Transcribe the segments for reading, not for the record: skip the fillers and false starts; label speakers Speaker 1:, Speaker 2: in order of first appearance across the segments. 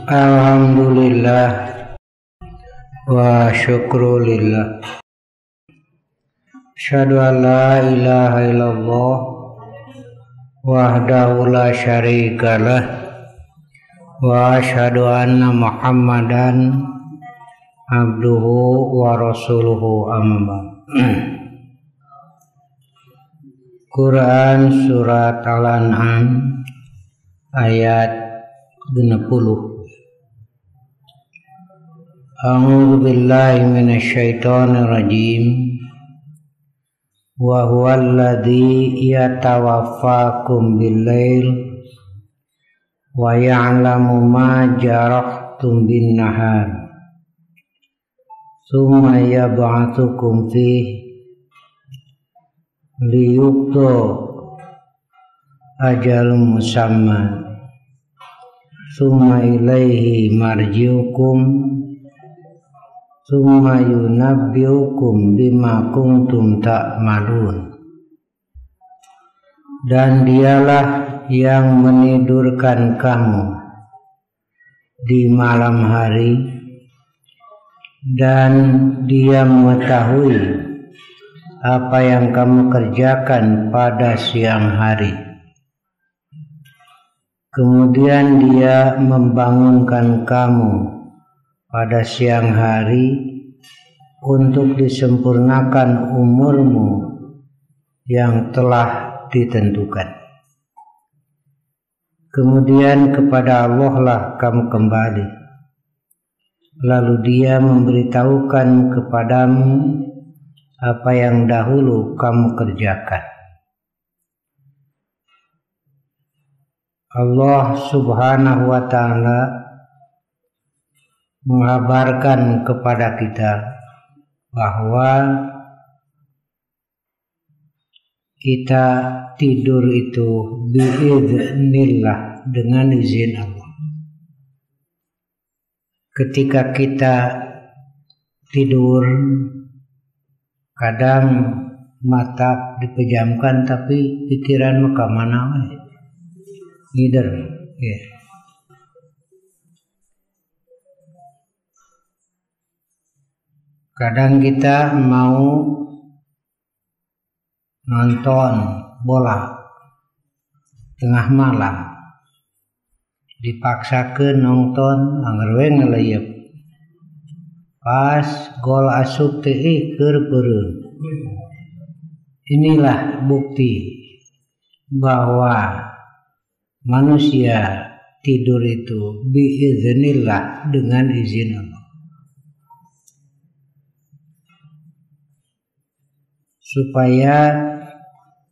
Speaker 1: Alhamdulillah wa syukrulillah. Asyhadu an la ilaha illallah wahdahu la syarikalah wa asyhadu anna Muhammadan abduhu wa rasuluhu amma. Quran surat Al-An'am ayat 60. A'udzu billahi minasyaitonir rajim. Wa huwal ladzi yatawaffakum bil-lail wa ya'lamu ma jarahtum bin-nahar tsumma yab'atsukum fihi liyuqda ajalun musamma tsumma ilaihi marji'ukum tsumma yunabbi'ukum bima kuntum ta'malun. Dan dialah yang menidurkan kamu di malam hari, dan dia mengetahui apa yang kamu kerjakan pada siang hari. Kemudian dia membangunkan kamu pada siang hari untuk disempurnakan umurmu yang telah ditentukan. Kemudian kepada Allah lah kamu kembali. Lalu dia memberitahukan kepadamu apa yang dahulu kamu kerjakan. Allah subhanahu wa ta'ala mengabarkan kepada kita bahwa kita tidur itu biiznillah, dengan izin Allah. Ketika kita tidur, kadang mata dipejamkan tapi pikiran ke mana ngider ya. Kadang kita mau nonton bola tengah malam, dipaksakan nonton anggar we ngeleyep, pas gol asup teh keur beureum. Inilah bukti bahwa manusia tidur itu biiznillah, dengan izin Allah, supaya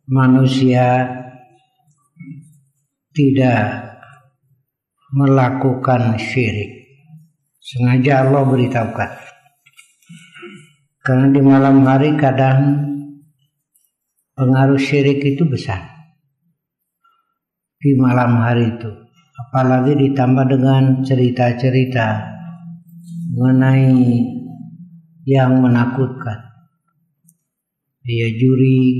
Speaker 1: manusia tidak melakukan syirik. Sengaja Allah beritahukan, karena di malam hari kadang pengaruh syirik itu besar. Di malam hari itu, apalagi ditambah dengan cerita-cerita mengenai yang menakutkan. Dia juri,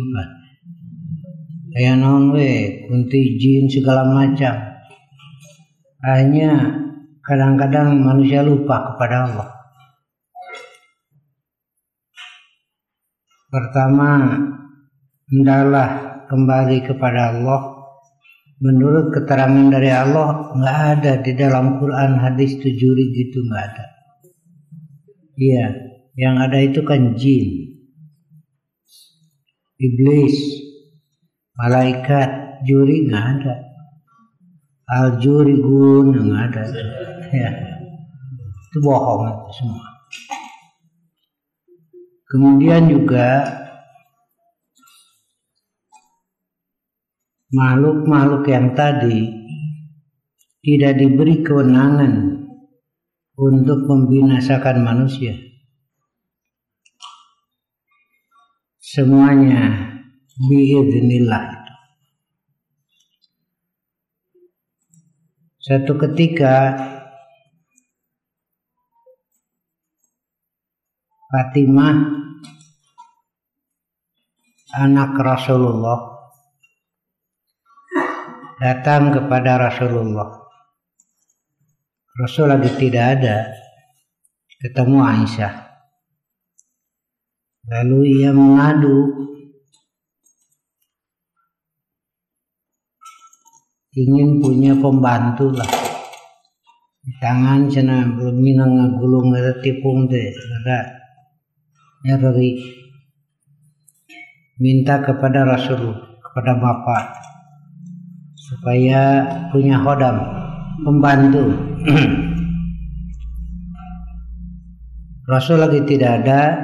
Speaker 1: kayak naon we, kunti jin segala macam. Akhirnya kadang-kadang manusia lupa kepada Allah. Pertama, hendaklah kembali kepada Allah. Menurut keterangan dari Allah, nggak ada di dalam Quran hadis itu juri gitu, nggak ada. Iya, yang ada itu kan jin, iblis, malaikat. Juri nggak ada. Al-jurigun nggak ada. Ya, itu bohong itu semua. Kemudian juga makhluk-makhluk yang tadi tidak diberi kewenangan untuk membinasakan manusia. Semuanya biiznillah itu. Satu ketika Fatimah, anak Rasulullah, datang kepada Rasulullah. Rasul lagi tidak ada, ketemu Aisyah. Lalu ia mengadu, ingin punya pembantu lah. Di tangan cina belum minang ngagulung ada tipung teh, ada nyari. Minta kepada Rasul, kepada bapak, supaya punya khodam, pembantu. Rasul lagi tidak ada,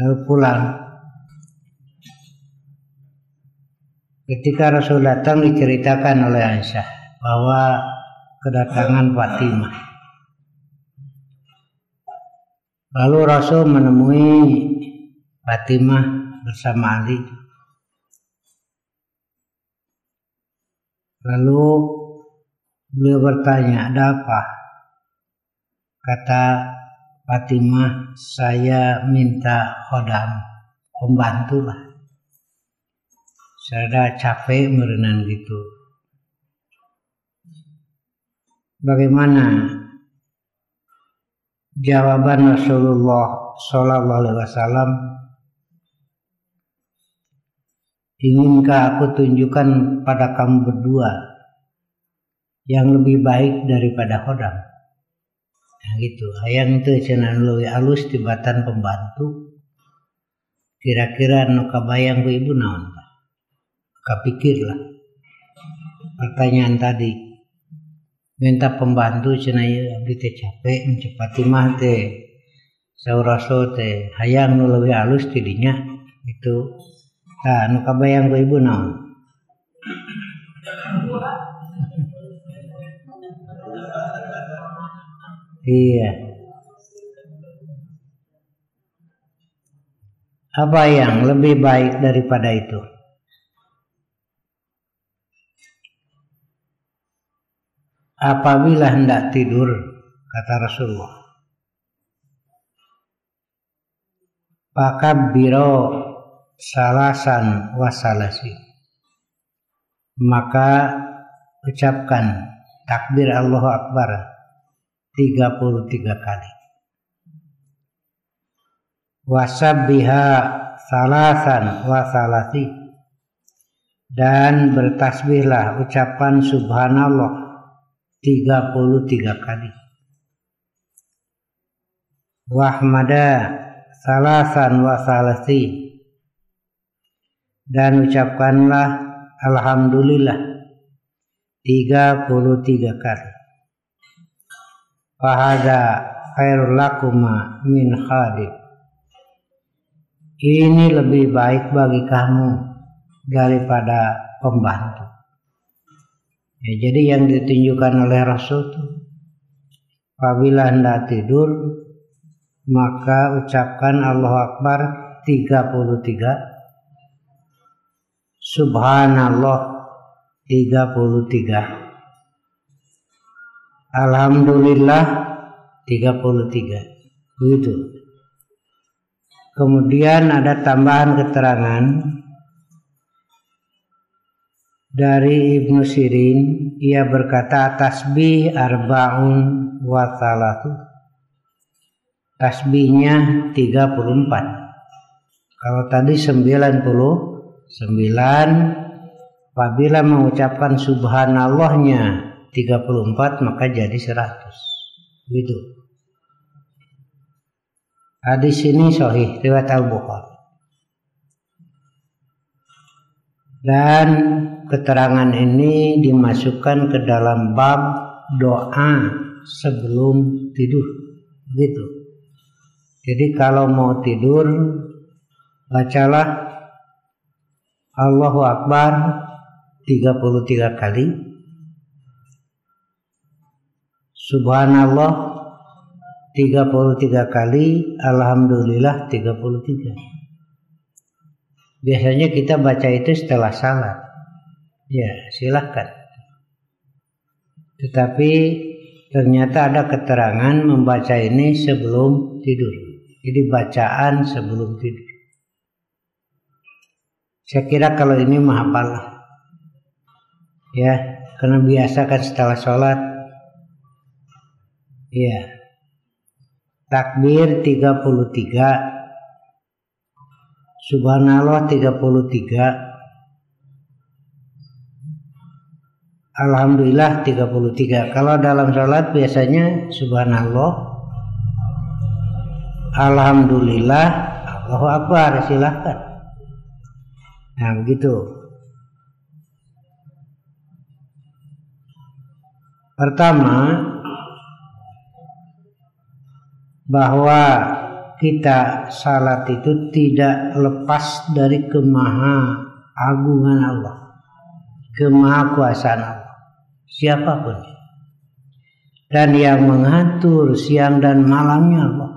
Speaker 1: lalu pulang. Ketika Rasul datang diceritakan oleh Aisyah bahwa kedatangan Fatimah. Lalu Rasul menemui Fatimah bersama Ali. Lalu beliau bertanya, ada apa? Kata Fatimah, saya minta khodam, pembantu lah. Saya dah capek merenang gitu. Bagaimana jawaban Rasulullah Sallallahu Alaihi Wasallam? Inginkah aku tunjukkan pada kamu berdua yang lebih baik daripada khodam? Yang gitu. Hayang teu cenah leuwih alus tibatan pembantu. Kira-kira nu kabayang ku ibu naon tah? Kapikirlah pertanyaan tadi. Minta pembantu cenah ieu abdi teh capek mencepati mah teh. Saur Rasul teh hayang nu leuwih alus ti dinya itu. Tah nu kabayang ku ibu naon? Iya. Apa yang lebih baik daripada itu? Apabila hendak tidur, kata Rasulullah, fakabbiro salasan wasalasi, maka ucapkan takbir Allahu Akbar 33 kali. Wasabbiha salasan wasalasi, dan bertasbihlah ucapan subhanallah 33 kali. Wahmada salasan wasalasi, dan ucapkanlah alhamdulillah 33 kali. Fahada khairul lakuma min khadim, ini lebih baik bagi kamu daripada pembantu. Ya, jadi yang ditunjukkan oleh Rasul itu, apabila hendak tidur maka ucapkan Allahu Akbar 33, Subhanallah 33, Alhamdulillah 33, begitu. Kemudian ada tambahan keterangan dari Ibnu Sirin, ia berkata tasbih arba'un wa thalatu, tasbihnya 34. Kalau tadi 99, apabila mengucapkan subhanallahnya 34 maka jadi 100. Gitu. Hadis ini sahih riwayat Al-Bukhari. Dan keterangan ini dimasukkan ke dalam bab doa sebelum tidur. Gitu. Jadi kalau mau tidur, bacalah Allahu Akbar 33 kali, Subhanallah 33 kali, Alhamdulillah 33. Biasanya kita baca itu setelah salat. Ya, silahkan. Tetapi ternyata ada keterangan membaca ini sebelum tidur. Jadi bacaan sebelum tidur. Saya kira kalau ini mah hafal. Ya, karena biasa kan setelah sholat Ya. Takbir 33. Subhanallah 33. Alhamdulillah 33. Kalau dalam sholat biasanya subhanallah, alhamdulillah, Allahu Akbar, silahkan. Nah begitu. Pertama, bahwa kita salat itu tidak lepas dari kemaha-agungan Allah, kemahakuasaan Allah, siapapun, dan yang mengatur siang dan malamnya Allah.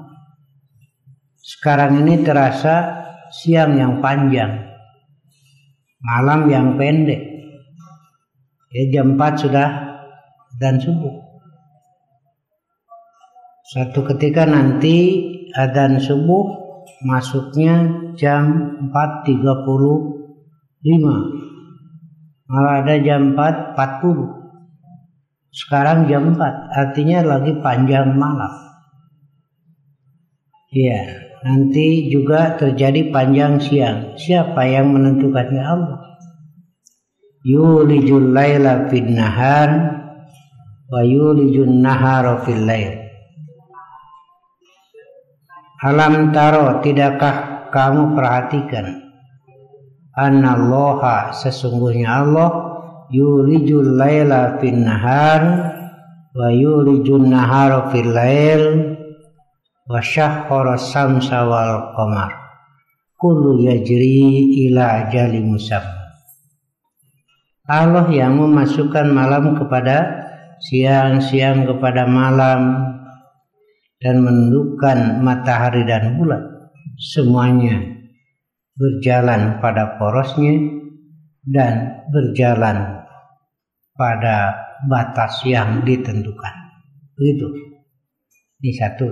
Speaker 1: Sekarang ini terasa siang yang panjang, malam yang pendek. Ya, jam 4 sudah dan subuh. Suatu ketika nanti adzan subuh masuknya jam 4.35. Malah ada jam 4.40. Sekarang jam 4, artinya lagi panjang malam. Iya, nanti juga terjadi panjang siang. Siapa yang menentukannya? Allah. Yulijul laila fin nahar wa yulijun nahara fil lail. Alam taro, tidakkah kamu perhatikan? Anallaha, sesungguhnya Allah, yulijul laila fin nahar wa yulijun nahara fil lail wa syahhara samsa wal qamar kullu yajri ila ajali musamma. Allah yang memasukkan malam kepada siang, siang kepada malam, dan menundukkan matahari dan bulan, semuanya berjalan pada porosnya dan berjalan pada batas yang ditentukan. Begitu. Ini satu.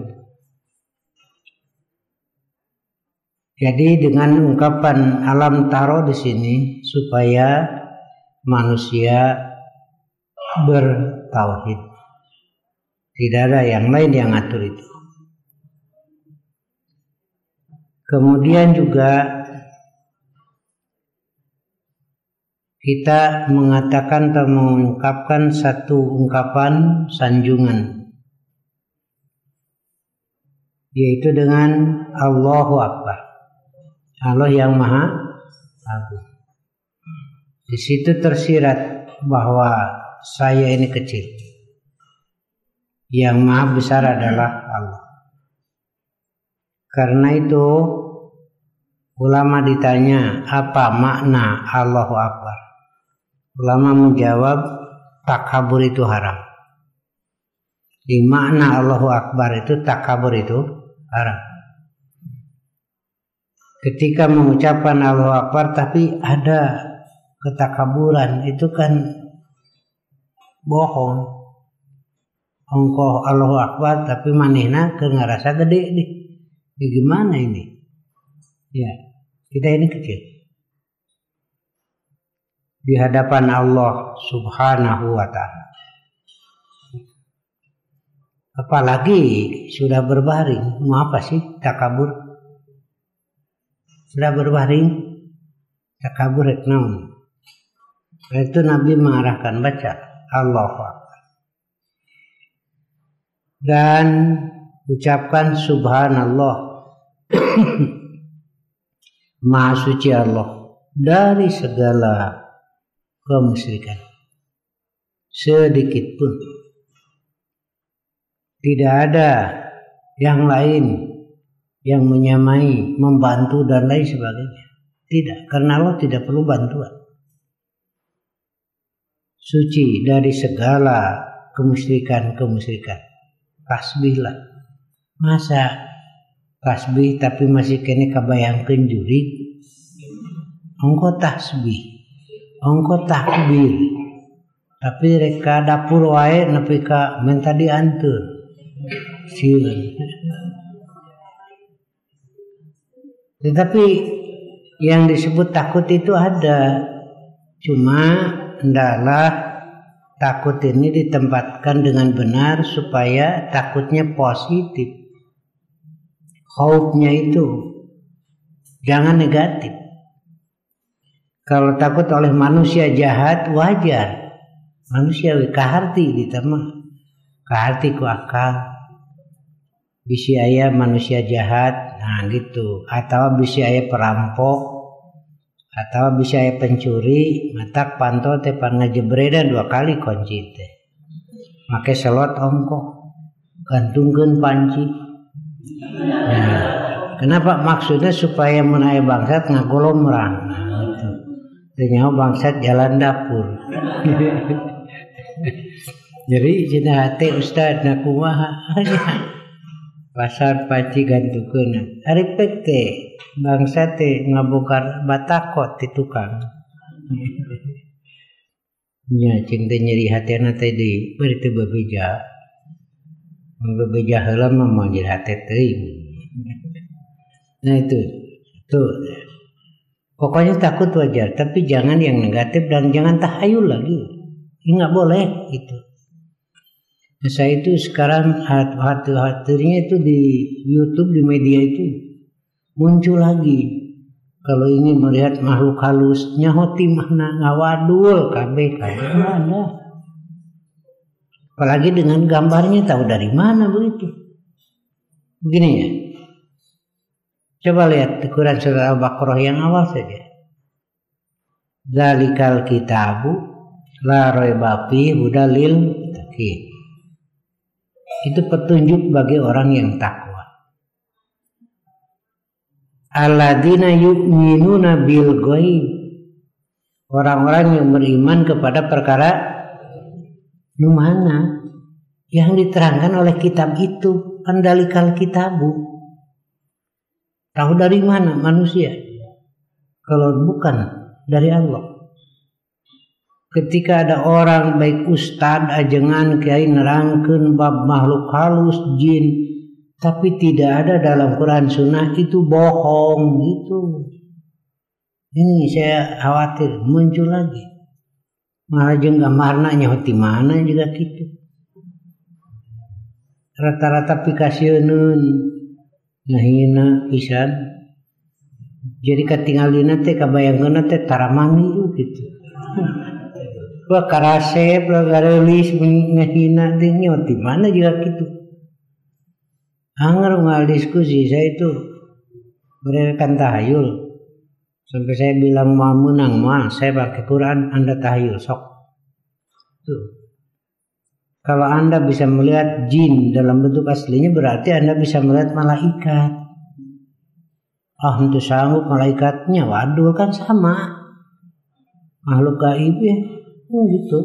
Speaker 1: Jadi dengan ungkapan alam taro di sini supaya manusia bertauhid. Tidak ada yang lain yang ngatur itu. Kemudian juga kita mengatakan atau mengungkapkan satu ungkapan sanjungan, yaitu dengan Allahu Akbar. Allah yang Maha Agung. Di situ tersirat bahwa saya ini kecil. Yang Maha Besar adalah Allah. Karena itu ulama ditanya apa makna Allahu Akbar. Ulama menjawab takabur itu haram. Di makna Allahu Akbar itu takabur itu haram. Ketika mengucapkan Allahu Akbar tapi ada ketakaburan, itu kan bohong. Engkau Allahu Akbar tapi manehna ke ngarasa gede nih. Ya gimana ini? Ya, kita ini kecil di hadapan Allah Subhanahu wa ta'ala. Apalagi sudah berbaring, mau apa sih takabur? Sudah berbaring, takabur naon? Itu Nabi mengarahkan, baca Allahu Akbar dan ucapkan Subhanallah. Maha suci Allah dari segala kemusyrikan, sedikit pun tidak ada yang lain yang menyamai, membantu dan lain sebagainya. Tidak, karena Allah tidak perlu bantuan. Suci dari segala kemusyrikan. Tasbihlah. Masa tasbih tapi masih kene kabayangkeun jurig? Engko tasbih, engko takbir, tapi reka dapur wae nepi ka minta diantur. Sieun. Tetapi yang disebut takut itu ada, cuma hendaklah takut ini ditempatkan dengan benar supaya takutnya positif. Khaufnya itu jangan negatif. Kalau takut oleh manusia jahat wajar, manusiawi kaharti ditama, kaharti ku akal. Bisi aya manusia jahat, nah gitu. Atau bisi aya perampok, atau bisi aya pencuri, matak panto teh pernah jebreda 2 kali kunci teh. Make selot ongkoh, gantungkeun panci. Nah, kenapa maksudnya supaya mun aya bangsat ngagolomrang. Nah, gitu. Teu bangsat jalan dapur. Jadi cenah hate ustad na kumaha? Pasar panci gantukeun. Ari pek teh bangsa teh ngabongkar batakot ti tukang. Nya cing teh nyeri hatena teh di bari teu bebeja. Bebeja heula mah moal nyeri hate teuing. Nah itu. Tuh. Pokoknya takut wajar, tapi jangan yang negatif dan jangan tahayul lagi. Ini enggak boleh gitu. Saya itu sekarang hati-hatinya itu di YouTube, di media itu muncul lagi. Kalau ingin melihat makhluk halus, nyaho timahna ngawadul kabeh ada. Apalagi dengan gambarnya tahu dari mana begitu. Begini ya. Coba lihat Quran surah Al-Baqarah yang awal saja. Dzalikal kitabu la raiba fihi hudal lil muttaqin. Itu petunjuk bagi orang yang takwa. Alladzina yu'minuna bil ghaib. Orang-orang yang beriman kepada perkara mana yang diterangkan oleh kitab itu, andalikal kitabu. Tahu dari mana manusia? Kalau bukan dari Allah. Ketika ada orang baik ustad ajengan kiai nerangkeun bab makhluk halus jin, tapi tidak ada dalam Quran Sunnah, itu bohong gitu. Ini saya khawatir muncul lagi. Malah jeung gambarna nyaho ti mana juga gitu. Rata-rata pikasieun ngahina pisan. Jadi katingalina teh kabayangkeunna teh taramani gitu. Wah karasep, garelis ngehina dingnya di mana juga gitu. Anger ngal diskusi saya itu berikan tahayul. Sampai saya bilang mau menang mah saya pakai Quran, Anda tahayul sok. Tuh. Kalau Anda bisa melihat jin dalam bentuk aslinya berarti Anda bisa melihat malaikat. Untuk sanggup malaikatnya wadul kan sama. Makhluk gaib ya. Gitu.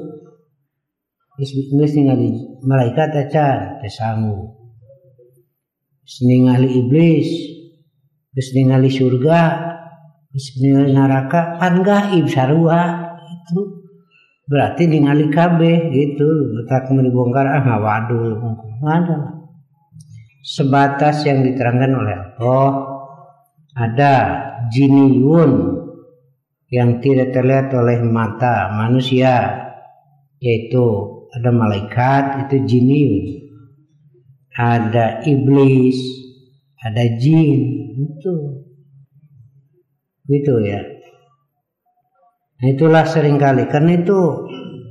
Speaker 1: Terus ningali malaikat acan teh sanggup. Terus ningali iblis, terus ningali surga, terus ningali neraka, kan gaib sarua itu. Berarti ningali kabeh gitu. Tak mau dibongkar ngawadul ada. Sebatas yang diterangkan oleh Allah. Ada jiniyun yang tidak terlihat oleh mata manusia, yaitu ada malaikat, itu jiniyun, ada iblis, ada jin, itu ya. Nah itulah seringkali, karena itu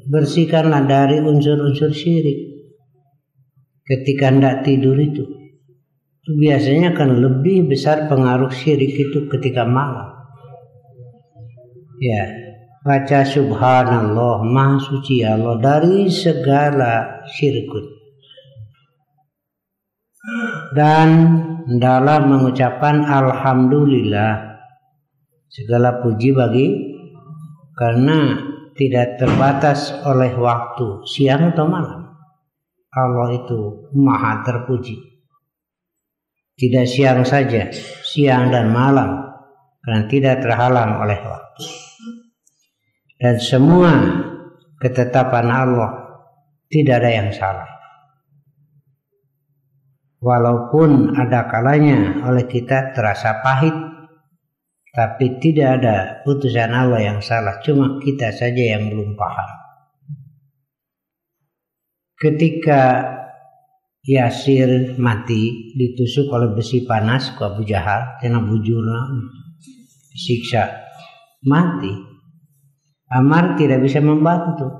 Speaker 1: bersihkanlah dari unsur-unsur syirik ketika hendak tidur itu biasanya akan lebih besar pengaruh syirik itu ketika malam. Ya, baca subhanallah, maha suci Allah dari segala syirkun. Dan dalam mengucapkan alhamdulillah, segala puji bagi, karena tidak terbatas oleh waktu siang atau malam. Allah itu maha terpuji. Tidak siang saja, siang dan malam, karena tidak terhalang oleh waktu. Dan semua ketetapan Allah tidak ada yang salah. Walaupun ada kalanya oleh kita terasa pahit, tapi tidak ada putusan Allah yang salah, cuma kita saja yang belum paham. ketika Yasir mati ditusuk oleh besi panas ku Abu Jahal tina bujurna disiksa mati, Ammar tidak bisa membantu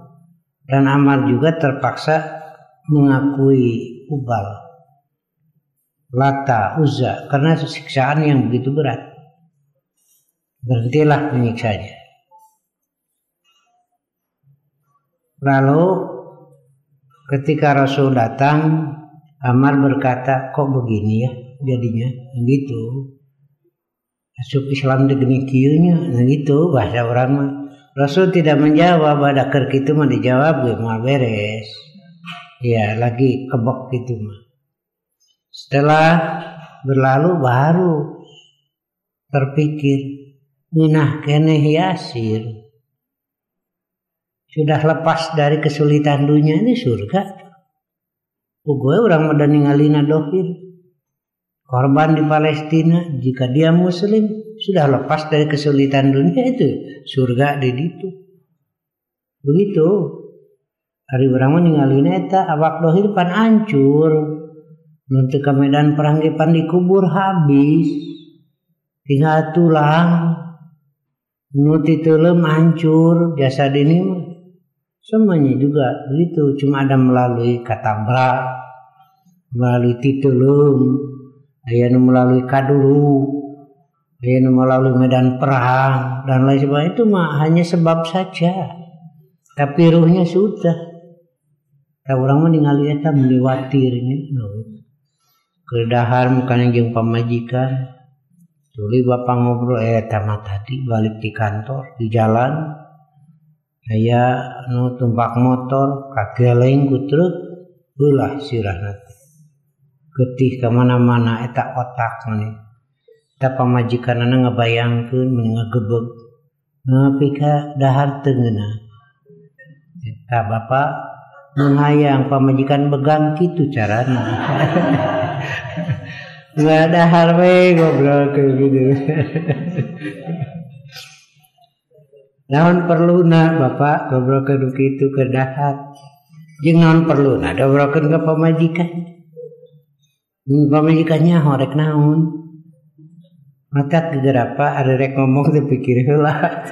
Speaker 1: dan Ammar juga terpaksa mengakui Hubal, Lata, Uzza karena siksaan yang begitu berat. Berhentilah menyiksanya. Lalu ketika Rasul datang, Ammar berkata, kok begini ya jadinya, gitu. Masuk Islam digini kieunya, gitu bahasa orang mah. Rasul tidak menjawab, ada ker kitu mah dijawab gue mah beres. Ya lagi kebok gitu mah. Setelah berlalu baru terpikir, minah keneh Yasir sudah lepas dari kesulitan dunia ini surga. Gue orang mau ningalina dohir korban di Palestina, jika dia muslim sudah lepas dari kesulitan dunia itu surga di situ. Begitu hari orang mau ningalina eta awak dohir pan hancur, nanti ke medan perang pan dikubur habis, tinggal tulang, nuti telem hancur, jasad ini semuanya juga begitu, cuma ada melalui katabrak, melalui titulum, ayana melalui kadulu, ayana melalui medan perang dan lain sebagainya, itu mah hanya sebab saja, tapi ruhnya sudah. Tahu orang mah ningali eta meliwatirnya, kedahar mukanya jeung pamajikan, tuli bapak ngobrol eta mah tadi balik di kantor di jalan. Aya nu tumpak motor kageleng ku truk ulah sirahna teh getih ka mana-mana eta otak mani eta pamajikanana ngabayangkeun mun ngagebeg nepi ka dahar teu ngeunah eta bapak mun hayang pamajikan begang kitu carana nggak dahar we ngobrol ke gitu. Naon perluna bapak ngobrolkeun kitu ke dahar jeung naon perluna ngobrolkeun ka pamajikan. Pamajikannya horek naon matak gegerapa ari rek ngomong teu pikir heula.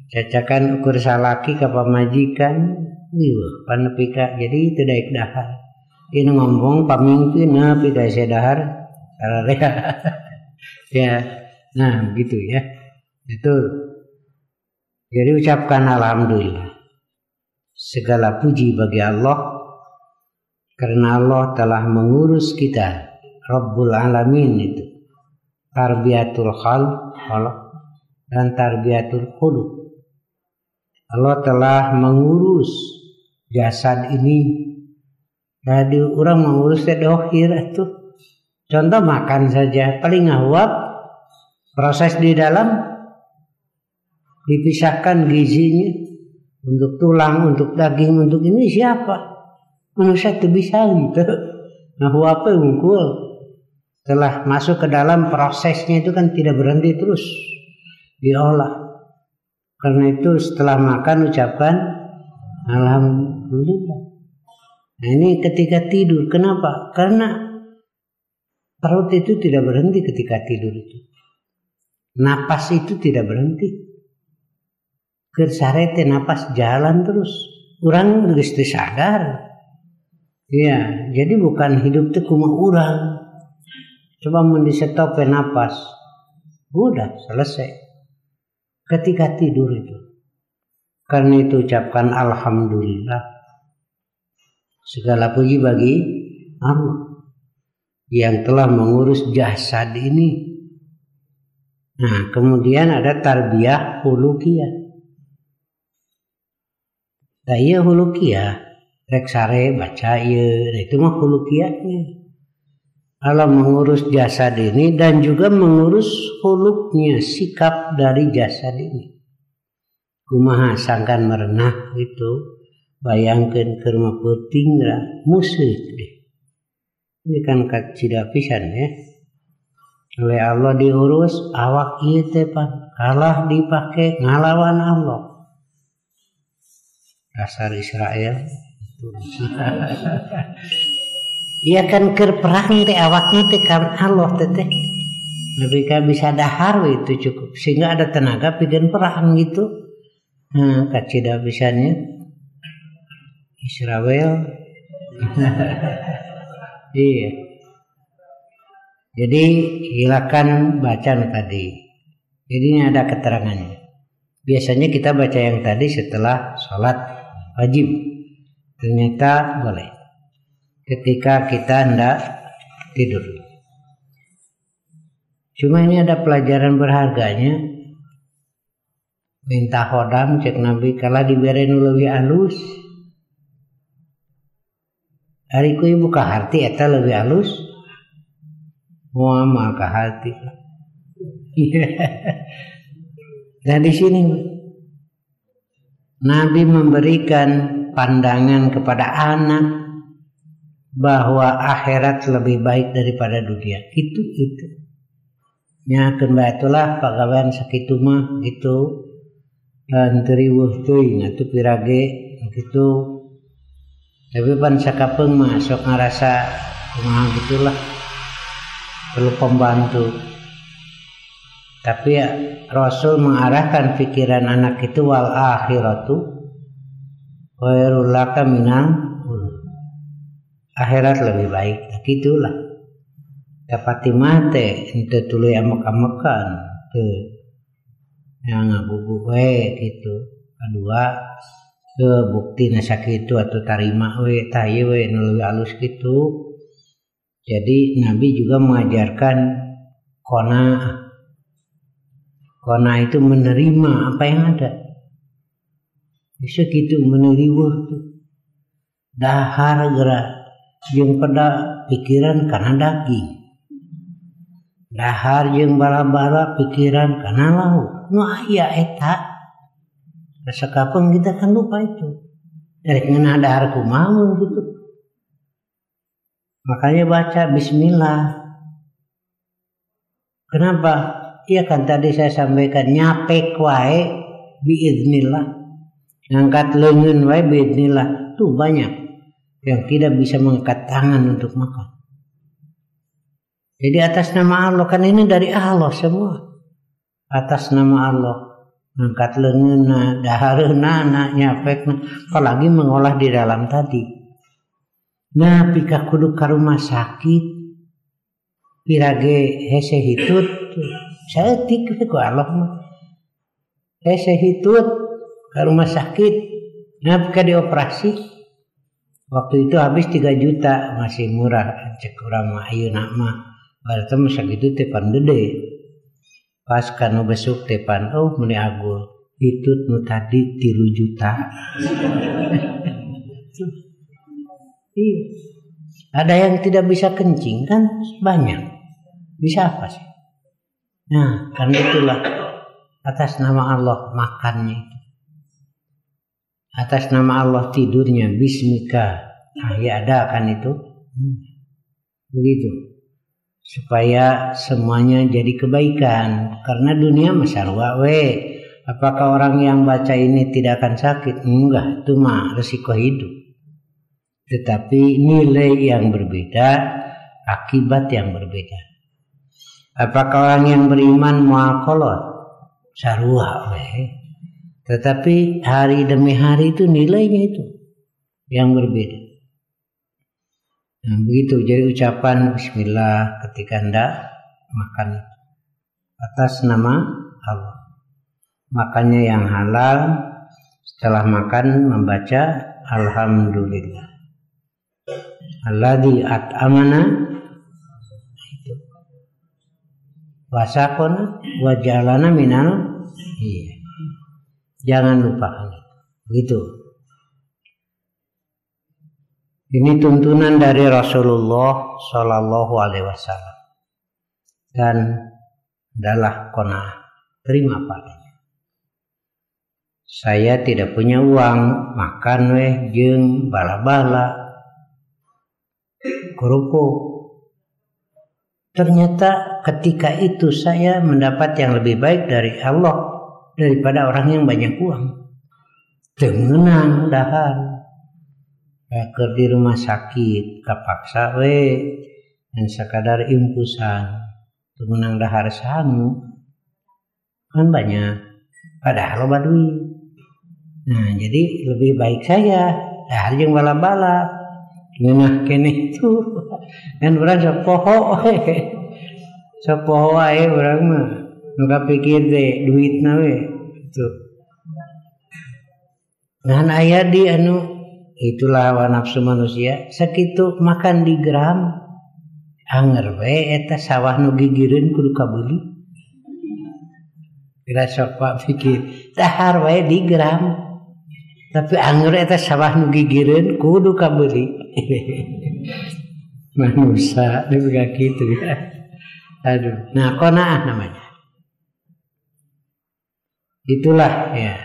Speaker 1: Cacakan ukur salaki ka pamajikan ieu panepi ka jadi teu daek dahar. Ieu ngomong pamimpin nepi ka dahar sararea. Ya. Nah gitu ya, itu jadi ucapkan alhamdulillah, segala puji bagi Allah karena Allah telah mengurus kita, Rabbul Alamin itu tarbiyatul khalq dan tarbiyatul khuluq. Allah telah mengurus jasad ini. Jadi orang mengurus dohir itu, contoh makan saja paling ngawap. Proses di dalam dipisahkan gizinya untuk tulang, untuk daging, untuk ini siapa? Manusia itu bisa gitu. Nah, apa unggul? Setelah masuk ke dalam prosesnya itu kan tidak berhenti terus diolah. Karena itu setelah makan ucapkan alhamdulillah. Nah ini ketika tidur, kenapa? Karena perut itu tidak berhenti ketika tidur itu. Napas itu tidak berhenti. Kersarete napas jalan terus. Urang geus teu sadar. Ya, jadi bukan hidup teh kumaha urang. Coba mun disetope napas. Udah selesai. Ketika tidur itu. Karena itu ucapkan alhamdulillah. Segala puji bagi Allah yang telah mengurus jasad ini. Nah, kemudian ada tarbiyah hulukiyah. Nah, iya hulukiyah, rek sare baca ieu, itu mah hulukiyahnya. Allah mengurus jasad ini dan juga mengurus huluknya, sikap dari jasad ini. Kumaha sangkan merenah itu, bayangkeun keur mah peuting lah, musyrik deh. Ini kan kacida pisan ya. Oleh Allah diurus awak ieu teh pan kalah dipake ngalawan Allah. dasar Israel. Iya kan keur perang teh awakna teh kan Allah teh lebih ka bisa dahar itu cukup sehingga ada tenaga pikeun perang gitu. Nah, kacida bisanya Israel. Iya. Jadi silakan baca tadi. Jadi ini ada keterangannya. Biasanya kita baca yang tadi setelah sholat wajib. Ternyata boleh. Ketika kita hendak tidur. Cuma ini ada pelajaran berharganya. Minta hodam cek Nabi kala dibere nu leuwih alus. Ari ku ibu kaharti eta leuwih alus. Muamal kaharti. Nah di sini Nabi memberikan pandangan kepada anak bahwa akhirat lebih baik daripada dunia. Itu. Nya keun bae pagawean sakitu mah gitu. Teri teuing atuh pirage gitu. Tapi pan sakapeung mah sok ngarasa kumaha gitulah. Perlu pembantu. Tapi ya, Rasul mengarahkan pikiran anak itu wal akhiratu khairul laka minal akhirat lebih baik. Gitulah. Dapati mate ente tuluy amek-amekan teu yang ngabubu we gitu. Kedua teu buktina sakitu atuh tarima we tah ieu we nu leuwih alus gitu. Jadi Nabi juga mengajarkan qanaah. Qanaah itu menerima apa yang ada. Bisa gitu menerima tuh. Dahar gerak jeung pada pikiran kana daging. Dahar jeung bala-bala pikiran kana lauk. Nu aya eta. Sakapeung kita kan lupa itu. Dari ngeunah dahar kumaha gitu. Makanya baca bismillah. Kenapa? Iya kan tadi saya sampaikan nyapek wae biiznillah. Ngangkat leungeun wae biiznillah. Tuh banyak yang tidak bisa mengangkat tangan untuk makan. Jadi atas nama Allah kan ini dari Allah semua. Atas nama Allah ngangkat leungeunna, dahareunna, nyapekna, apalagi mengolah di dalam tadi. Nah, pika kudu ka rumah sakit pirage hese hitut saeutik ku Allah mah. Hese hitut ka rumah sakit nah pika dioperasi. Waktu itu habis 3 juta masih murah cek urang mah ayeuna mah. Berarti mah sakitu teh pan gede. Pas kanu besuk teh pan meuni agul. Hitut nu tadi 3 juta. Iya. Ada yang tidak bisa kencing kan banyak. Bisa apa sih? Nah, karena itulah atas nama Allah makannya itu. Atas nama Allah tidurnya bismika. Ah, ya ada kan itu. Begitu. Supaya semuanya jadi kebaikan. Karena dunia masarwa we. Apakah orang yang baca ini tidak akan sakit? Enggak, itu mah resiko hidup. Tetapi nilai yang berbeda, akibat yang berbeda. Apakah orang yang beriman muakolot? Sarua we. Tetapi hari demi hari itu nilainya itu yang berbeda. Nah, begitu jadi ucapan bismillah ketika hendak makan atas nama Allah. Makannya yang halal, setelah makan membaca alhamdulillah. Alladzi at'amana wasaqana wa ja'alana minal iya. Jangan lupakan itu. Begitu. Ini tuntunan dari Rasulullah Shallallahu Alaihi Wasallam dan adalah qanaah, terima padanya. Saya tidak punya uang, makan weh jeung bala-bala kerupuk. Ternyata ketika itu saya mendapat yang lebih baik dari Allah daripada orang yang banyak uang. teu meunang dahar. Keur di rumah sakit kapaksa we dan sakadar impusan teu meunang dahar sangu kan banyak padahal loba duit. Nah jadi lebih baik saya dahar jeung bala-bala ngeunah keneh tuh kan urang sapoho wae urang mah nu kapikir teh duitna we tuh. Nah aya di anu itulah hawa nafsu manusia sakitu makan di gram anger we eta sawah nu gigireun kudu kabeuli. Kira sok Pak pikir dahar wae di gram tapi anger eta sawah nu gigireun kudu kabeuli. Manusia juga gitu ya. Aduh, nah qanaah namanya. Itulah ya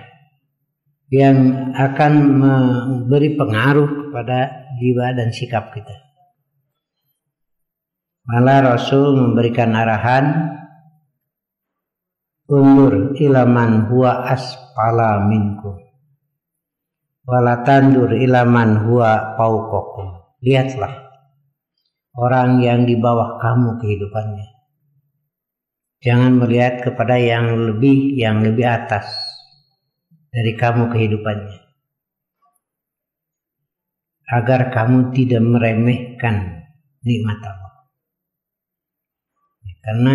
Speaker 1: yang akan memberi pengaruh kepada jiwa dan sikap kita. Malah Rasul memberikan arahan undur ilaman huwa asfala minkum wala tandur ilaman huwa fauqakum. Lihatlah orang yang di bawah kamu kehidupannya. Jangan melihat kepada yang lebih atas dari kamu kehidupannya. Agar kamu tidak meremehkan nikmat Allah. Karena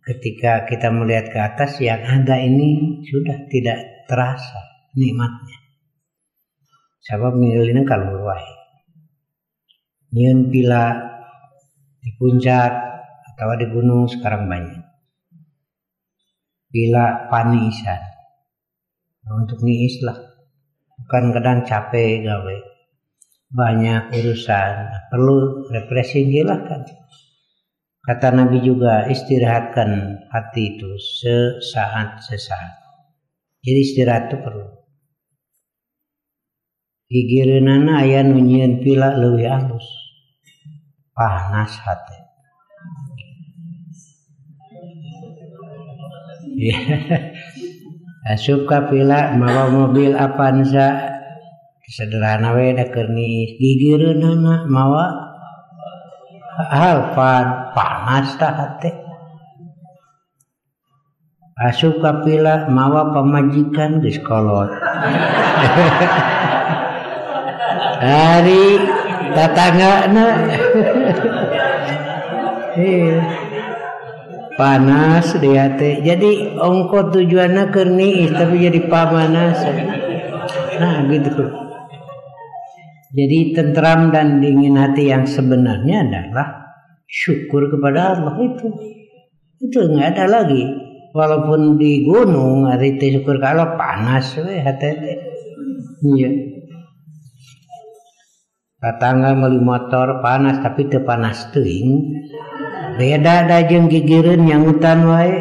Speaker 1: ketika kita melihat ke atas yang ada ini sudah tidak terasa nikmatnya. Sabab ninggalina kaluhur wae. Nyieun pila di puncak atau di gunung sekarang banyak. Pila paniisan. Untuk niis lah, bukan kadang capek gawe, banyak urusan, perlu refreshing hilangkan. Kata Nabi juga istirahatkan hati itu sesaat. Jadi istirahat itu perlu. Gigireunana aya nu nyieun pila leuwih alus, panas hati. Asup ka pila mawa mobil Avanza sederhana we da keur niis gigireunana mawa Alphard panas tah hate. Asup ka pila mawa pamajikan geus kolot. Hari tatanggana panas dia teh. Jadi ongko tujuannya keur niis tapi jadi pamanasan. Nah gitu. Jadi tentram dan dingin hati yang sebenarnya adalah syukur kepada Allah itu. Itu enggak ada lagi. Walaupun di gunung hari teh syukur ke Allah panas we hati teh. Iya. Tatangga meuli motor panas tapi teu panas teuing. Beda da jeung gigireun nyangutan wae.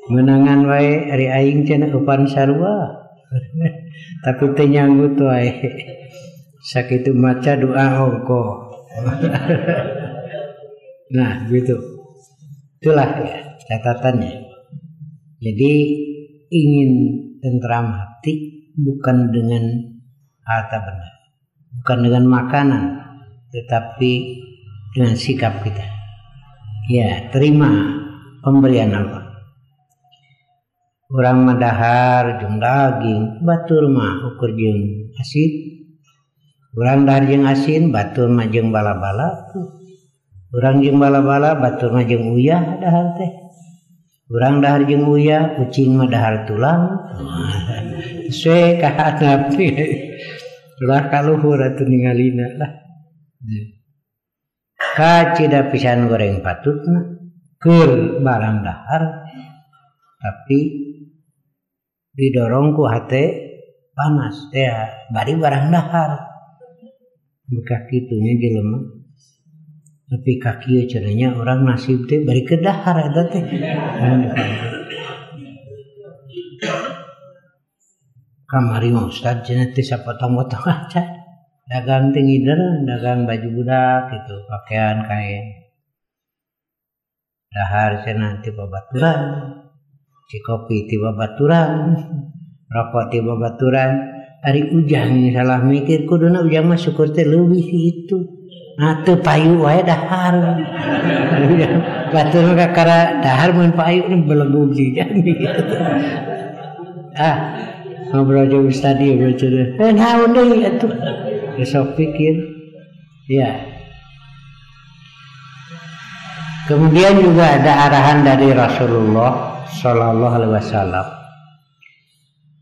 Speaker 1: Menangan wae ari aing cenah upan sarua. Tapi teu nyanggut wae. Sakitu maca doa ongko. Nah, gitu. Itulah ya catatannya. Jadi ingin tentram hati bukan dengan harta benda, bukan dengan makanan, tetapi dengan sikap kita. Ya, terima pemberian Allah. Urang madahar jeung daging, batur mah ukur jeung asin. Urang dahar jeung asin, batur mah jeung bala-bala. Urang jeung bala-bala, batur mah jeung uyah dahar teh. Urang dahar jeung uyah, kucing mah dahar tulang. Sesuai ka handap ulah kaluhur atuh ningalina lah. Kacida pisan goreng patutna keur barang dahar tapi didorong ku hate panas teh bari barang dahar buka kitunya jelema tapi kaki cenanya orang nasib teh bari ke dahar eta teh kamari mah ustaz cenah teh sapotong-potong aja dagang teh ngider dagang baju budak gitu pakaian kain dahar cenah teh babaturan cikopi ti babaturan rokok tiba baturan hari ujang salah mikir kuduna ujang mah syukur teh leuwih itu nah teu payu wae dahar batur kakara dahar mun payu belenggu jijan ngobrol jeung tadi bercerita naon deui atuh besok pikir ya. Kemudian juga ada arahan dari Rasulullah Shallallahu Alaihi Wasallam.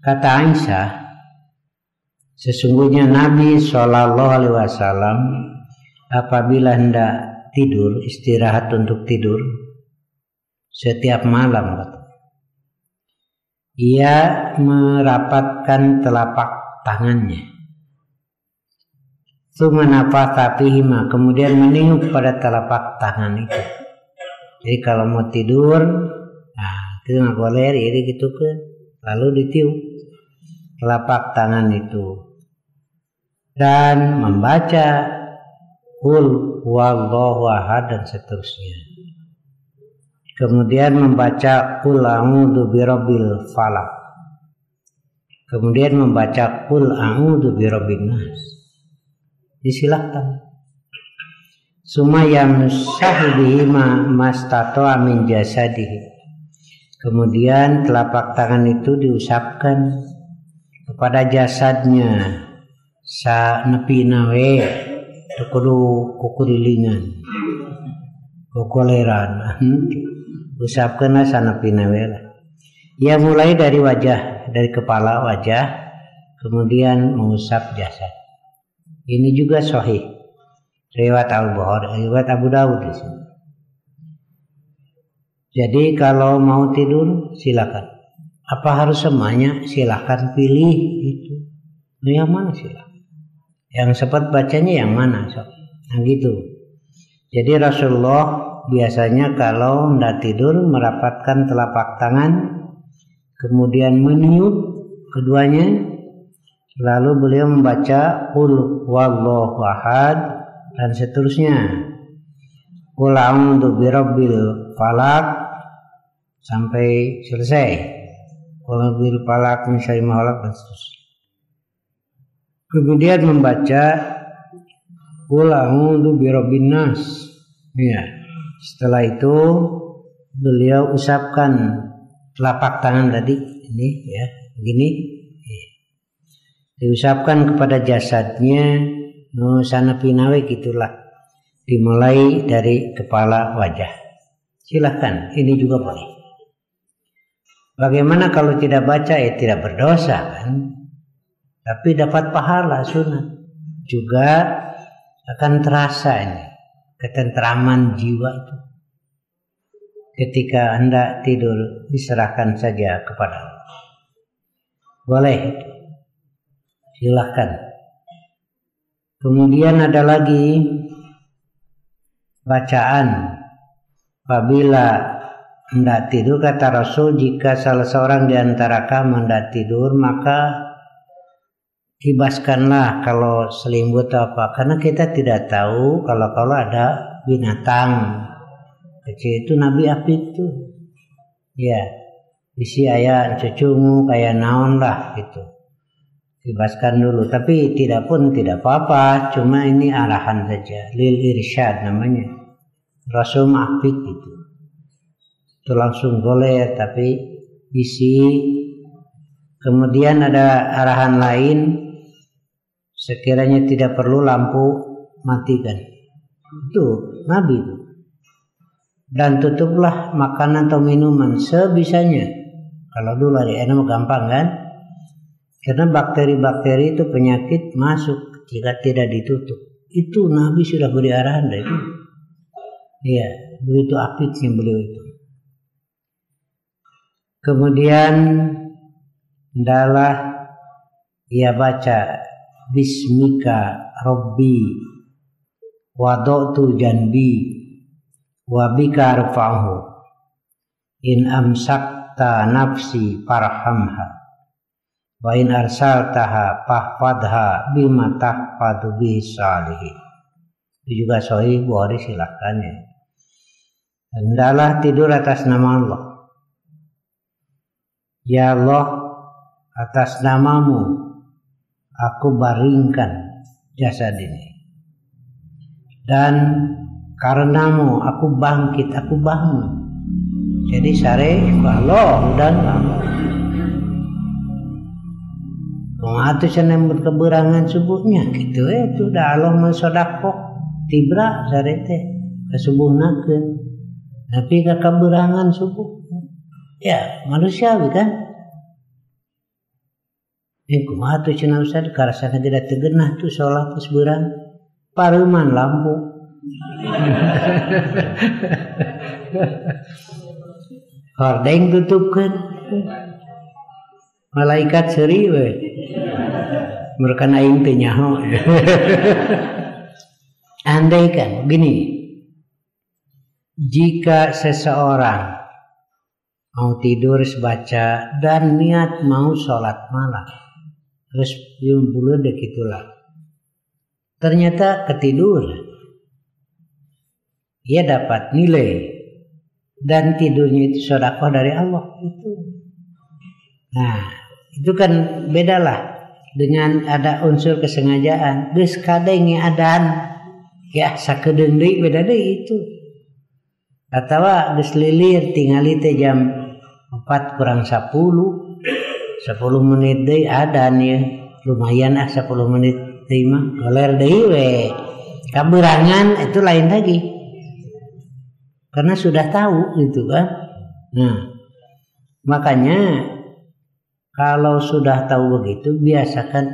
Speaker 1: Kata Aisyah, sesungguhnya Nabi Shallallahu Alaihi Wasallam apabila hendak tidur, istirahat untuk tidur setiap malam, ia merapatkan telapak tangannya, kemudian meniup pada telapak tangan itu. Jadi kalau mau tidur, itu nggak boleh, ini gitu kan, lalu ditiup telapak tangan itu dan membaca Qul huwallahu ahad dan seterusnya. Kemudian membaca Qul a'udzu birabbil falaq. Kemudian membaca Qul a'udzu birabbin nas. Disilahkan. Sumayam sahbihima mastato'a min jasadihi. Kemudian telapak tangan itu diusapkan kepada jasadnya sa nepi nawe kudu kukurilingan kukuleran usapkeun sanepi nawe lah. Ya mulai dari wajah, dari kepala wajah, kemudian mengusap jasad. Ini juga sahih riwayat Al-Bukhari, riwayat Abu Dawud di sini. Jadi kalau mau tidur silakan. Apa harus semuanya? Silakan pilih itu. Yang mana silakan? Yang sempat bacanya yang mana? Nah gitu. Jadi Rasulullah biasanya kalau hendak tidur merapatkan telapak tangan, kemudian meniup keduanya, lalu beliau membaca Qul huwallahu ahad dan seterusnya. Qul a'udzu birabbil falaq sampai selesai. Qul bil falaq min syarri ma khalaq dan seterusnya. Kemudian membaca Qul a'udzu birabbin nas. Ya. Setelah itu beliau usapkan telapak tangan tadi ini ya, begini. Ya. Diusapkan kepada jasadnya sanepi nawe gitulah. Dimulai dari kepala wajah. Silahkan, ini juga boleh. Bagaimana kalau tidak baca tidak berdosa kan? Tapi dapat pahala sunat. Juga akan terasa ini ketentraman jiwa itu. Ketika hendak tidur diserahkan saja kepada Allah. Boleh. Silahkan. Kemudian ada lagi bacaan apabila hendak tidur, kata Rasul, jika salah seorang di antara kamu hendak tidur maka kibaskanlah kalau selimut apa, karena kita tidak tahu kalau ada binatang kecil itu nabi api itu ya isi aya cucungu kayak naon lah gitu, kibaskan dulu. Tapi tidak apa-apa, cuma ini arahan saja, lil irsyad namanya, Rasul apik gitu, itu langsung boleh tapi bisi. Kemudian ada arahan lain, sekiranya tidak perlu lampu matikan, itu Nabi itu. Dan tutuplah makanan atau minuman sebisanya. Kalau dulu hari ini gampang kan, karena bakteri-bakteri itu penyakit masuk jika tidak ditutup. Itu Nabi sudah beri arahan dari itu. Iya, begitu apiknya beliau itu. Kemudian adalah ia baca Bismika Rabbi wada'tu janbi wa bika arfa'hu in amsakta nafsi farhamha wa in arsaltaha fahfadha bima tahfadu bihi salihin. Itu juga sahih Bukhari, silakan ya. Hendaklah tidur atas nama Allah. Ya Allah, atas namamu aku baringkan jasad ini, dan karenamu aku bangkit, aku bangun. Jadi sare kalau udah lama atuh cenah keberangan subuhnya gitu itu dah Allah mensodakoh tibra sare teh kasubuhnakeun tapi ka keberangan subuh ya manusiawi kan. Kumaha atuh cenah Ustaz karasana geura teu geunah tuh salat geus beurang pareuman lampu. Hordeng tutupkeun. Malaikat seuri we. Mereka aing teu nyaho. Andai kan gini, jika seseorang mau tidur baca dan niat mau sholat malam, terus yung bulu dek itulah, ternyata ketiduran, ia dapat nilai dan tidurnya itu sedekah dari Allah itu. Nah itu kan bedalah dengan ada unsur kesengajaan. Geus kadenge adan ya sakedeung deui beda deui itu. Atawa geus lilir tingali teh jam 4:40 10 menit deui adan ya. Lumayan 10 menit deui mah goler deui we. Kaberangan itu lain lagi. Karena sudah tahu gitu kan. Nah, makanya kalau sudah tahu begitu biasakan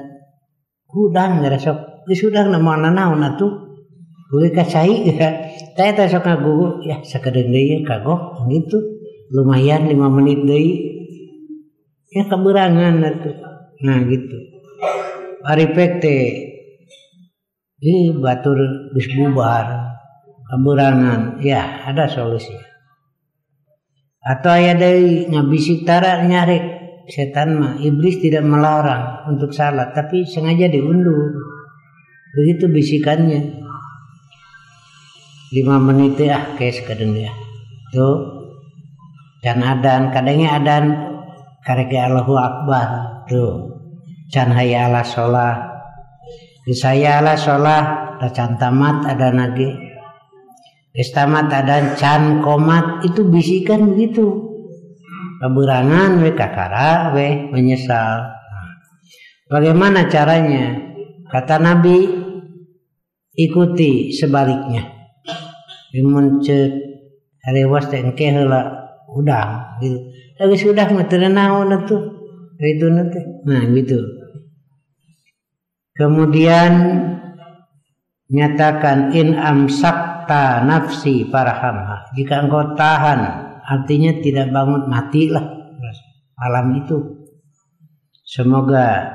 Speaker 1: hudang ngeresok geus hudang naon naon atuh kulit kacai ya. Teh teh sok ngagugu ya sakedeung deui kagok gitu. Lumayan 5 menit deui. Ya keberangan atuh. Nah gitu. Aripek teh batur geus bubar. Keberangan ya ada solusi. Atau aya deui ngabisik tara nyarek setan mah iblis tidak melarang untuk salat tapi sengaja diundur. Begitu bisikannya 5 menit ya kayak sekadeng ya tuh can adan kadangnya adan karek Allahu Akbar tuh can hayya ala sholat saya ala sholat da can tamat ada nage istamat ada can komat itu bisikan begitu. Keberangan we kakara we menyesal. Bagaimana caranya? Kata Nabi ikuti sebaliknya. Mun ceuk harewas teh engke heula udang gitu. Tapi sudah mah teu naon atuh. Itu nanti. Nah gitu. Kemudian nyatakan in amsakta nafsi farhamha. Jika engkau tahan artinya tidak bangun matilah malam itu. Semoga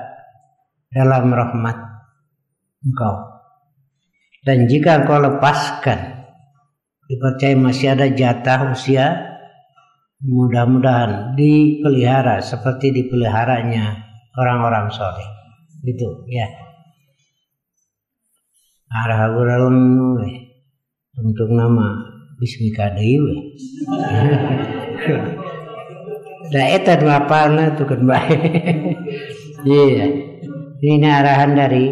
Speaker 1: dalam rahmat engkau. Dan jika engkau lepaskan, dipercaya masih ada jatah usia, mudah-mudahan dipelihara seperti dipeliharanya orang-orang soleh. Gitu ya. Arahaguralun untuk nama Bismika deui. Da eta apalna tuh kan bae. Iya. Ini arahan dari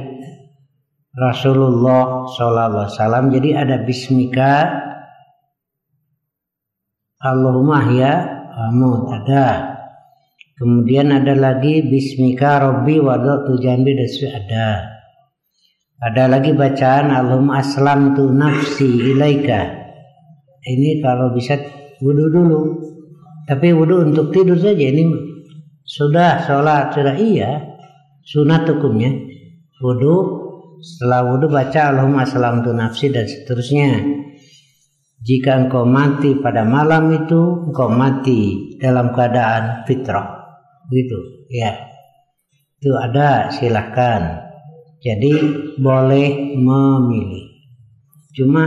Speaker 1: Rasulullah sallallahu alaihi wasallam. Jadi ada Bismika Allahumma ya amut ada. Kemudian ada lagi Bismika Rabbi wada'tu jambi ada. Ada lagi bacaan Allahumma aslamtu nafsi ilaika. Ini kalau bisa wudu dulu. Tapi wudu untuk tidur saja ini sudah sholat sudah iya sunat hukumnya. Wudu setelah wudu baca Allahumma aslamtu nafsi dan seterusnya. Jika engkau mati pada malam itu engkau mati dalam keadaan fitrah. Begitu ya. Itu ada silahkan. Jadi boleh memilih. Cuma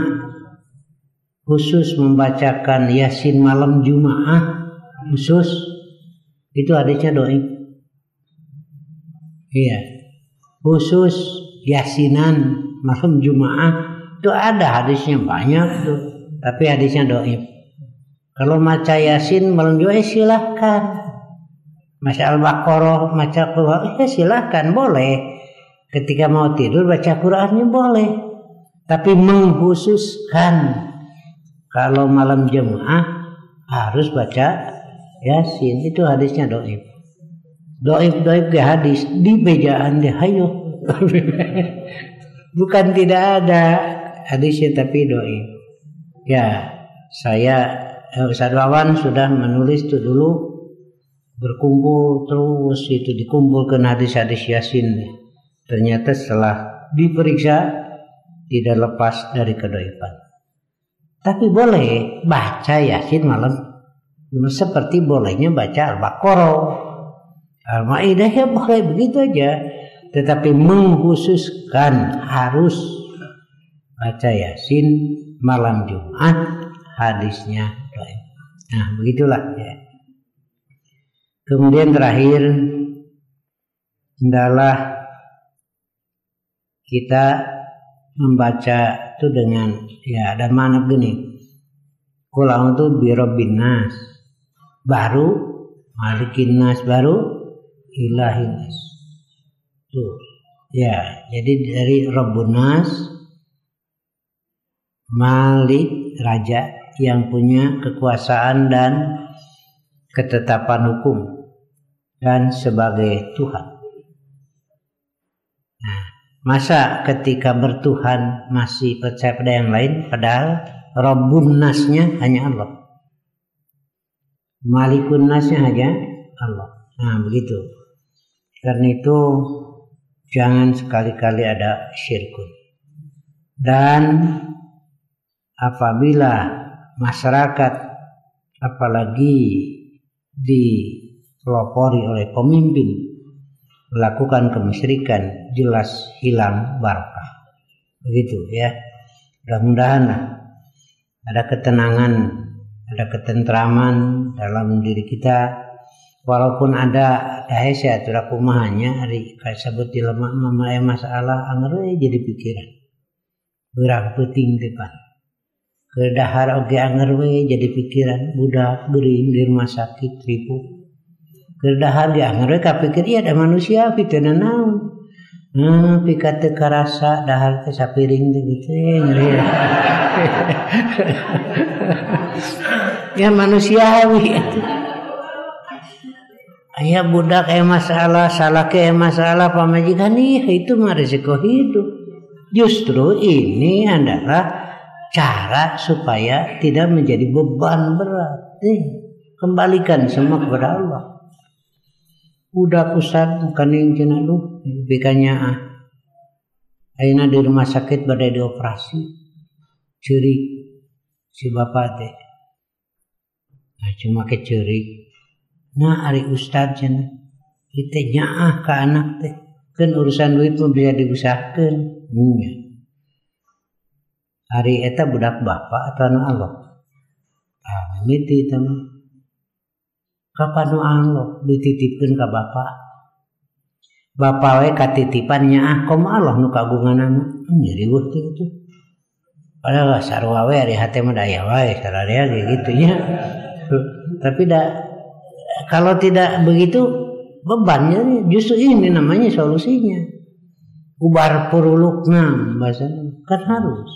Speaker 1: khusus membacakan Yasin malam Jumaah khusus itu hadisnya doib. Iya. Khusus Yasinan malam Jumaah itu ada hadisnya banyak tuh, tapi hadisnya doib. Kalau maca Yasin malam Jumaah silahkan. Masya Al-Baqarah, baca Quran, ya silahkan, boleh. Ketika mau tidur baca Qurannya boleh. Tapi mengkhususkan kalau malam Jumat harus baca Yasin, itu hadisnya doib. Doib ke hadis di bejaan dia, hayo. Bukan tidak ada hadisnya tapi doib. Ya, saya Ustaz Wawan sudah menulis itu dulu, berkumpul terus itu dikumpulkan hadis-hadis Yasin. Ternyata setelah diperiksa tidak lepas dari kedoiban. Tapi boleh baca Yasin malam, seperti bolehnya baca Al-Baqarah, Al-Maidah, ya boleh begitu aja. Tetapi mengkhususkan harus baca Yasin malam Jumat, hadisnya doib. Nah begitulah ya. Kemudian terakhir adalah kita membaca itu dengan ya ada mana begini, Qul a'udzu birabbin nas, baru malikin nas, baru ilahin nas. Tuh ya, jadi dari Rabbun nas, Malik, raja yang punya kekuasaan dan ketetapan hukum, dan sebagai Tuhan. Nah, masa ketika bertuhan masih percaya pada yang lain, padahal Rabbun nasnya hanya Allah, Malikun nasnya hanya Allah. Nah begitu. Karena itu jangan sekali-kali ada syirkun. Dan apabila masyarakat apalagi dipelopori oleh pemimpin melakukan kemusyrikan, jelas hilang barakah. Begitu ya. Mudah-mudahan ada ketenangan, ada ketentraman dalam diri kita. Walaupun ada dahsyat atau kumahannya hari kasabut di lemak mamaya masalah angere jadi pikiran. Berang penting depan. Kedahar oge anger we jadi pikiran, budak geuring di rumah sakit ribu. Kedahar ge anger we kapikir ieu ada manusia pikeun naon. Pika teu karasa dahar teh sapiring teh kitu ngeri. Ya manusiawi itu. Aya budak masalah, salah masalah pamajikan, itu mah resiko hidup. Justru ini adalah cara supaya tidak menjadi beban berat. Kembalikan semua kepada Allah. Udah Ustaz bukan yang cenah lu bikanya ayeuna di rumah sakit badai dioperasi. Ceurik si bapak teh. Nah cuma ke ceurik. Nah ari Ustaz cenah kita nyaah ka anak teh. Kan urusan duit mah bisa diusahakeun. Hari eta budak bapak atau anu Allah. Ah, mimiti teman. Kapan Allah dititipkeun ka bapak? Bapak we katitipan nyaah komo Allah nu kagunganna. Riweuh teh kitu. Padahal sarua we ari hate mah daya wae sararea gitu nya. Tapi kalau tidak begitu bebannya, justru ini namanya solusinya. Ubar purulukna bahasanya kan harus.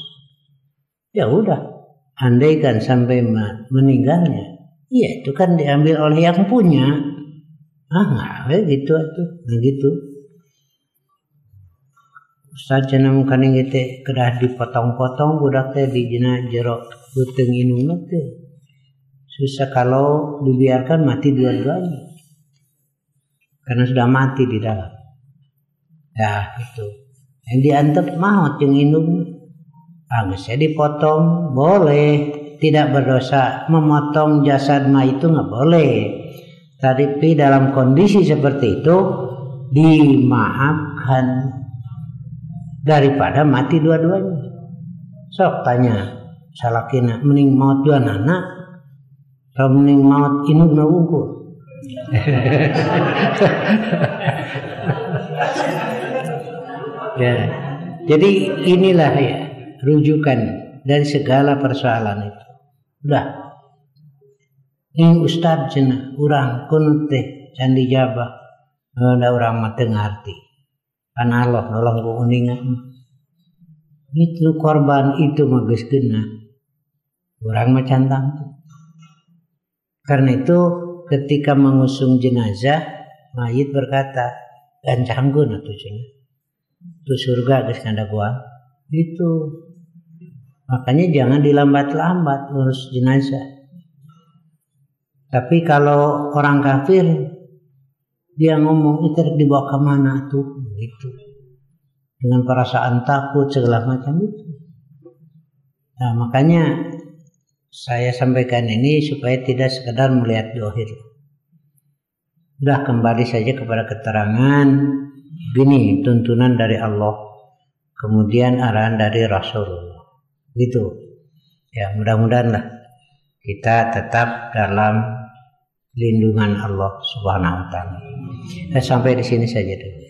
Speaker 1: Ya udah, andaikan sampai meninggalnya, iya itu kan diambil oleh yang punya. Nggak gitu atuh, nah gitu. Ustaz cenah mungkin teh kedah dipotong-potong budak teh di jero beuteung inungna teh. Susah kalau dibiarkan mati dua-duanya. Karena sudah mati di dalam. Ya itu. Yang diantep maut yang indung. Saya dipotong boleh, tidak berdosa. Memotong jasad mayit itu nggak boleh. Tapi dalam kondisi seperti itu dimaafkan daripada mati dua-duanya. Sok tanya salakina mending maut dua anak. Kalau mending maut indung wungkul. Ya, jadi inilah ya rujukan dari segala persoalan itu. Udah, ini Ustaz cenah urang kunut teh Candi Jabah. Ada orang mah teu ngarti. Kan Allah nolong ku uningan. Itu korban itu mah geus geuna. Urang mah cantang tuh. Karena itu ketika mengusung jenazah, mayit berkata, "Gancangkeun atuh cenah. Tu surga geus ngadaguan." Itu. Makanya jangan dilambat-lambat urus jenazah. Tapi kalau orang kafir dia ngomong itu dibawa ke mana tuh gitu. Dengan perasaan takut segala macam itu. Nah, makanya saya sampaikan ini supaya tidak sekedar melihat dohir. Udah kembali saja kepada keterangan gini, tuntunan dari Allah, kemudian arahan dari Rasulullah. Gitu. Ya, mudah-mudahan lah kita tetap dalam lindungan Allah Subhanahu wa taala. Sampai di sini saja dulu.